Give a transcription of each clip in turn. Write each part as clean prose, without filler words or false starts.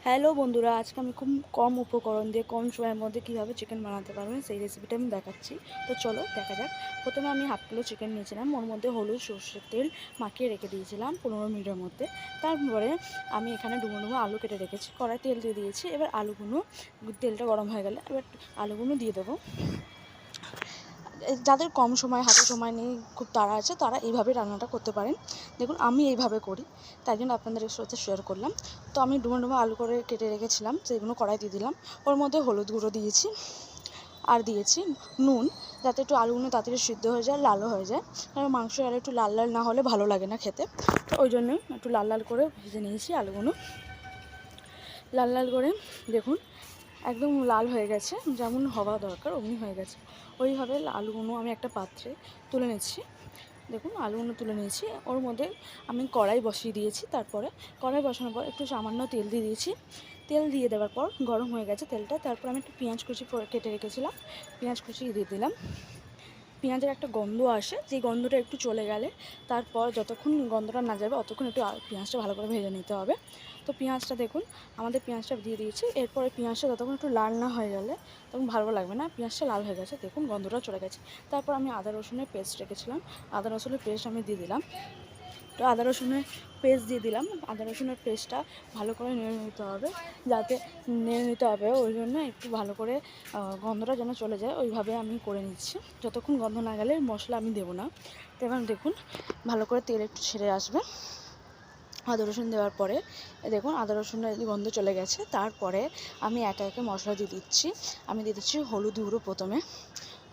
Hello বন্ধুরা, আজকে আমি খুব কম উপকরণ দিয়ে কম সময়ের মধ্যে কীভাবে চিকেন বানাতে পারবেন সেই রেসিপিটা আমি দেখাচ্ছি। তো চলো দেখা যাক। প্রথমে আমি হাফ কিলো চিকেন নিয়েছিলাম, ওর মধ্যে হলুদ সর্ষের তেল মাখিয়ে রেখে দিয়েছিলাম 15 মিনিটের মধ্যে। তারপরে আমি এখানে ডুমো ডুমো আলু কেটে রেখেছি, কড়াই তেল দিয়ে দিয়েছি। এবার আলুগুলো, তেলটা গরম হয়ে গেলে এবার আলুগুলো দিয়ে দেবো। যাদের কম সময়, হাতে সময় নেই, খুব তাড়া আছে, তারা এইভাবে রান্নাটা করতে পারেন। দেখুন আমি এইভাবে করি, তাই জন্য আপনাদের সাথে শেয়ার করলাম। তো আমি ডুমো ডুমো আলু করে কেটে রেখেছিলাম, সেগুলো কড়াই দিয়ে দিলাম। ওর মধ্যে হলুদ গুঁড়ো দিয়েছি আর দিয়েছি নুন, যাতে একটু আলুগুলো তাড়াতাড়ি সিদ্ধ হয়ে যায়, লালও হয়ে যায়। কারণ মাংস আর একটু লাল লাল না হলে ভালো লাগে না খেতে। তো ওই জন্যই একটু লাল লাল করে ভেজে নিয়েছি আলুগুলো। লাল লাল করে দেখুন একদম লাল হয়ে গেছে, যেমন হওয়া দরকার অমনি হয়ে গেছে। ওইভাবে আলুগুলো আমি একটা পাত্রে তুলে নিচ্ছি। দেখুন আলুগুলো তুলে নিয়েছি। ওর মধ্যে আমি কড়াই বসিয়ে দিয়েছি। তারপরে কড়াই বসানোর পর একটু সামান্য তেল দিয়ে দিয়েছি। তেল দিয়ে দেওয়ার পর গরম হয়ে গেছে তেলটা। তারপর আমি একটু পেঁয়াজ কুচি কেটে রেখেছিলাম, পেঁয়াজ কুচি দিয়ে দিলাম। পেঁয়াজের একটা গন্ধ আসে, যেই গন্ধটা একটু চলে গেলে তারপর যতক্ষণ গন্ধটা না যাবে অতক্ষণ একটু পেঁয়াজটা ভালো করে ভেজে নিতে হবে। তো পেঁয়াজটা দেখুন আমাদের পেঁয়াজটা দিয়ে দিয়েছি। এরপরে পেঁয়াজটা যতক্ষণ একটু লাল না হয়ে গেলে তখন ভালো লাগবে না। পেঁয়াজটা লাল হয়ে গেছে, দেখুন গন্ধটা চলে গেছে। তারপর আমি আদা রসুনের পেস্ট রেখেছিলাম, আদা রসুনের পেস্ট আমি দিয়ে দিলাম। তো আদা রসুনের পেস্ট দিয়ে দিলাম। আদা রসুনের পেস্টটা ভালো করে নেড়ে নিতে হবে, যাতে নেড়ে নিতে হবে ওই জন্য একটু ভালো করে গন্ধটা যেন চলে যায়, ওইভাবে আমি করে নিচ্ছি। যতক্ষণ গন্ধ না গেলে মশলা আমি দেবো না। তো এবার দেখুন ভালো করে তেল একটু ছেড়ে আসবে আদা রসুন দেওয়ার পরে। দেখুন আদা রসুনের গন্ধ চলে গেছে। তারপরে আমি একে একে মশলা দিয়ে দিচ্ছি। আমি দিয়ে দিচ্ছি হলুদ গুঁড়ো। প্রথমে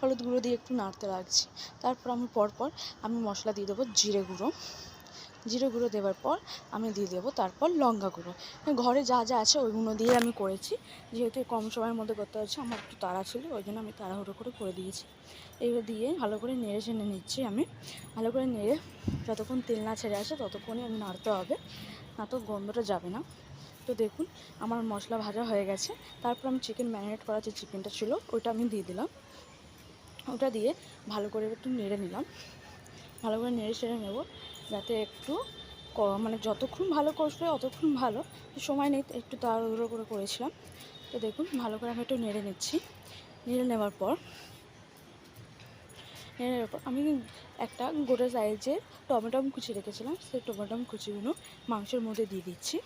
হলুদ গুঁড়ো দিয়ে একটু নাড়তে লাগছি। তারপর আমি পরপর আমি মশলা দিয়ে দেবো জিরে গুঁড়ো। জিরে গুঁড়ো দেওয়ার পর আমি দিয়ে দেবো তারপর লঙ্কা গুঁড়ো। ঘরে যা যা আছে ওইগুলো দিয়ে আমি করেছি, যেহেতু কম সময়ের মধ্যে করতে হচ্ছে, আমার একটু তাড়া ছিল, ওই জন্য আমি তাড়াহুড়ো করে দিয়েছি। এইবার দিয়ে ভালো করে নেড়ে চেড়ে নিচ্ছি। আমি ভালো করে নেড়ে যতক্ষণ তেল না ছেড়ে আসে ততক্ষণই আমি নাড়তে হবে, না তো গন্ধটা যাবে না। তো দেখুন আমার মশলা ভাজা হয়ে গেছে। তারপর আমি চিকেন ম্যারিনেট করা যে চিকেনটা ছিল ওইটা আমি দিয়ে দিলাম। ওটা দিয়ে ভালো করে একটু নেড়ে নিলাম। ভালো করে নেড়ে চেড়ে নেব, যাতে একটু মানে যতক্ষণ ভালো কষবে অতক্ষণ ভালো। সময় নেই, একটু তাড়াহুড়ো করে করেছিলাম। তো দেখুন ভালো করে আমি একটু নেড়ে নিচ্ছি। নেড়ে নেওয়ার পর আমি একটা গোটা সাইজের টমেটো কুচি রেখেছিলাম, সেই টমেটো কুচিগুলো মাংসের মধ্যে দিয়ে দিচ্ছি।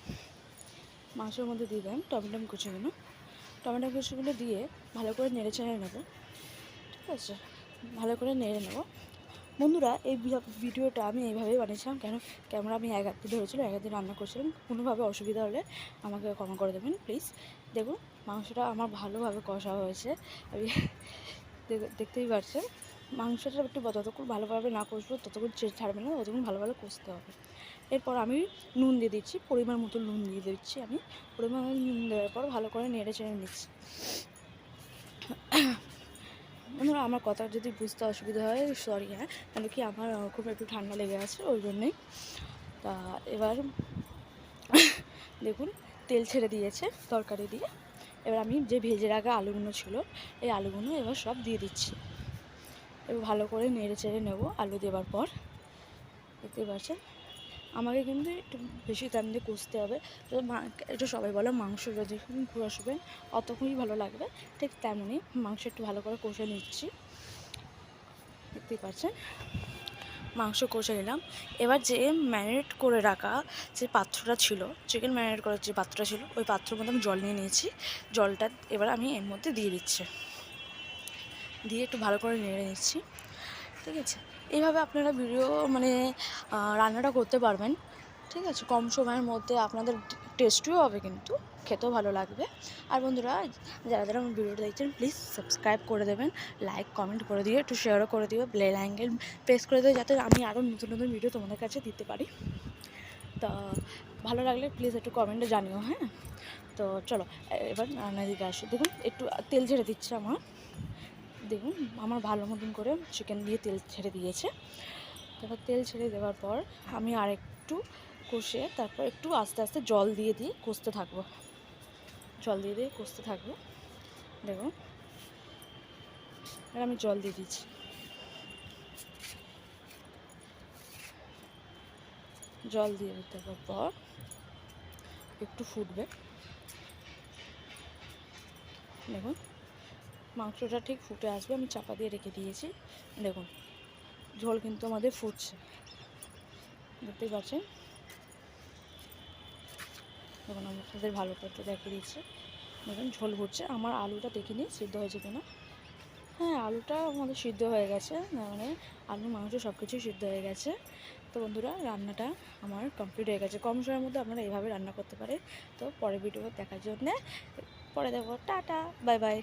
মাংসের মধ্যে দিয়ে দিলাম টমেটো কুচিগুলো দিয়ে ভালো করে নেড়ে চেড়ে নেব। ঠিক আছে, ভালো করে নেড়ে নেব। বন্ধুরা এই ভিডিওটা আমি এইভাবেই বানিয়েছিলাম, কেন ক্যামেরা আমি এক হাতে ধরেছিলাম, এক হাতে রান্না করছিলাম। কোনোভাবে অসুবিধা হলে আমাকে ক্ষমা করে দেবেন প্লিজ। দেখুন মাংসটা আমার ভালোভাবে কষা হয়েছে, আমি দেখতেই পাচ্ছেন। মাংসটা একটু যতক্ষণ ভালোভাবে না কষবো ততক্ষণ ছাড়বে না, ততক্ষণ ভালো ভালো কষতে হবে। এরপর আমি নুন দিয়ে দিচ্ছি, পরিমাণ মতো নুন দিয়ে দিচ্ছি। আমি পরিমাণ নুন দেওয়ার পর ভালো করে নেড়ে চেড়ে নিচ্ছি। বন্ধুরা আমার কথা যদি বুঝতে অসুবিধা হয় সরি, হ্যাঁ, কেন কি আমার খুব একটু ঠান্ডা লেগে আছে ওই জন্যেই। তা এবার দেখুন তেল ছেড়ে দিয়েছে তরকারি দিয়ে। এবার আমি যে ভেজে রাখা আলুগুলো ছিল এই আলুগুলো এবার সব দিয়ে দিচ্ছি। এবার ভালো করে নেড়ে চেড়ে নেব। আলু দেওয়ার পর দেখতে পাচ্ছেন আমাকে কিন্তু একটু বেশি টাইম দিয়ে কষতে হবে। একটু সবাই বলে মাংস যতক্ষণ কষবেন অতক্ষণই ভালো লাগবে, ঠিক তেমনই মাংস একটু ভালো করে কষে নিচ্ছি। দেখতেই পাচ্ছেন মাংস কষে নিলাম। এবার যে ম্যারিনেট করে রাখা যে পাত্রটা ছিল, চিকেন ম্যারিনেট করার যে পাত্রটা ছিল, ওই পাত্রের মধ্যে আমি জল নিয়ে নিয়েছি। জলটা এবার আমি এর মধ্যে দিয়ে দিচ্ছি, দিয়ে একটু ভালো করে নেড়ে নিচ্ছি। ঠিক আছে, এইভাবে আপনারা মানে রান্নাটা করতে পারবেন। ঠিক আছে, কম সময়ের মধ্যে আপনাদের টেস্টিও হবে, কিন্তু খেতেও ভালো লাগবে। আর বন্ধুরা যারা যারা আমার ভিডিওটা দেখছেন প্লিজ সাবস্ক্রাইব করে দেবেন, লাইক কমেন্ট করে দিয়ে একটু শেয়ারও করে দিও, বেল আইকন প্রেস করে দেবে, যাতে আমি আরও নতুন নতুন ভিডিও তোমাদের কাছে দিতে পারি। তা ভালো লাগলে প্লিজ একটু কমেন্টে জানিও, হ্যাঁ। তো চলো এবার রান্নার দিকে আসি। দেখুন একটু তেল ছেড়ে দিচ্ছে আমার, দেখুন আমার ভালো মতন করে চিকেন দিয়ে তেল ছেড়ে দিয়েছে। তারপর তেল ছেড়ে দেওয়ার পর আমি আরেকটু কষে তারপর একটু আস্তে আস্তে জল দিয়ে কষতে থাকবো, জল দিয়ে কষতে থাকবো। দেখুন আর আমি জল দিয়ে দিচ্ছি। জল দিয়ে দেওয়ার পর একটু ফুটবে, দেখুন মাংসটা ঠিক ফুটে আসবে, আমি চাপা দিয়ে রেখে দিয়েছি। দেখুন ঝোল কিন্তু আমাদের ফুটছে, দেখতেই পাচ্ছেন। দেখুন আমি আপনাদের ভালো করতে দেখিয়ে দিচ্ছি। দেখুন ঝোল ফুটছে। আমার আলুটা দেখিনি সিদ্ধ হয়েছে কিনা। হ্যাঁ, আলুটা আমাদের সিদ্ধ হয়ে গেছে, মানে আলু মাংস সব কিছুই সিদ্ধ হয়ে গেছে। তো বন্ধুরা রান্নাটা আমার কমপ্লিট হয়ে গেছে। কম সময়ের মধ্যে আপনারা এইভাবে রান্না করতে পারেন। তো পরের ভিডিও দেখার জন্যে পরে দেখো, টাটা, বাই বাই।